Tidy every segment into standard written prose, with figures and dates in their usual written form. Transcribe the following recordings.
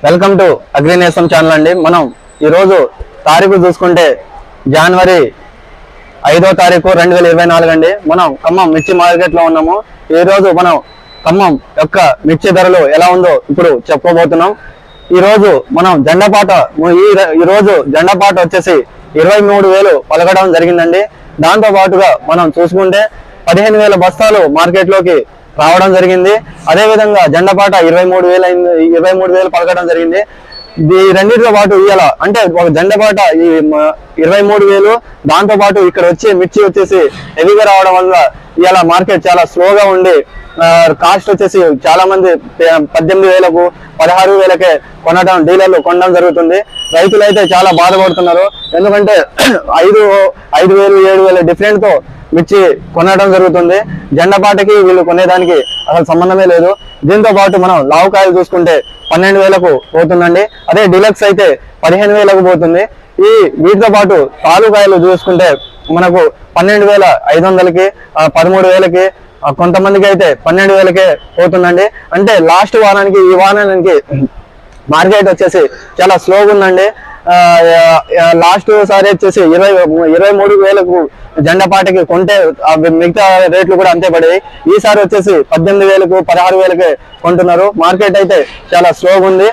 Welcome to అగ్రినేసం channel అండి. మనం ఈరోజు తారీఖు చూసుకుంటే జనవరి 5వ తారీఖు 2024 అండి. మనం ఖమ్మం మిర్చి మార్కెట్లో ఉన్నాము. ఈరోజు మనం ఖమ్మం యొక్క మిర్చి ధరలు ఎలా ఉందో ఇప్పుడు చెప్పుకోబోతున్నాం. ఈరోజు మనం ఈరోజు జెండాపాట వచ్చేసి 23,000 పలకడం జరిగిందండి. దాంతో పాటుగా మనం చూసుకుంటే 15,000 బస్తాలు మార్కెట్లోకి రావడం జరిగింది. అదే విధంగా జెండాపాట 23,000 పలకడం జరిగింది. ఈ రెండింటితో పాటు ఇవాళ అంటే ఒక జెండాపాట ఈ 23,000, దాంతో పాటు ఇక్కడ వచ్చి మిర్చి వచ్చేసి హెవీగా రావడం వల్ల ఇవాళ మార్కెట్ చాలా స్లోగా ఉండి కాస్ట్ వచ్చేసి చాలా మంది 18,000కు 16,000కే డీలర్లు కొనడం జరుగుతుంది. రైతులు అయితే చాలా బాధపడుతున్నారు. ఎందుకంటే 5,000 7,000 డిఫరెంట్ తో మిర్చి కొనడం జరుగుతుంది. జెండాపాటకి వీళ్ళు కొనేదానికి అసలు సంబంధమే లేదు. దీంతో పాటు మనం లావుకాయలు చూసుకుంటే 12,000కు పోతుందండి. అదే డిలక్స్ అయితే 15,000కు పోతుంది. వీటితో పాటు తాలూకాయలు చూసుకుంటే మనకు 12,500కి 13,000కి కొంతమందికి అయితే 12,000కే పోతుందండి. అంటే లాస్ట్ వారానికి ఈ వారానికి మార్కెట్ వచ్చేసి చాలా స్లోగా ఉందండి. లాస్ట్ సారి వచ్చేసి 23,000కు జెండాపాటకి కొంటే మిగతా రేట్లు కూడా అంతే పడేవి. ఈసారి వచ్చేసి 18,000కు 16,000కే కొంటున్నారు. మార్కెట్ అయితే చాలా స్లోగా ఉంది.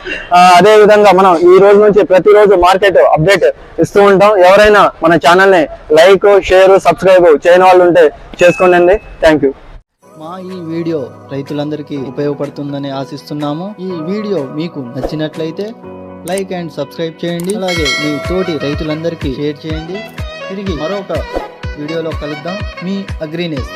అదే విధంగా మనం ఈ రోజు నుంచి ప్రతిరోజు మార్కెట్ అప్డేట్ ఇస్తూ ఉంటాం. ఎవరైనా మన ఛానల్ని లైక్, షేర్, సబ్స్క్రైబ్ చేయని వాళ్ళు ఉంటే చేసుకోండి. Thank you. మా ఈ వీడియో రైతులందరికీ ఉపయోగపడుతుందని ఆశిస్తున్నాము. ఈ వీడియో మీకు నచ్చినట్లయితే లైక్ అండ్ సబ్స్క్రైబ్ చేయండి. అలాగే మీ తోటి రైతులందరికీ షేర్ చేయండి. తిరిగి మరొక వీడియోలో కలుద్దాం. మీ అగ్రినేస్.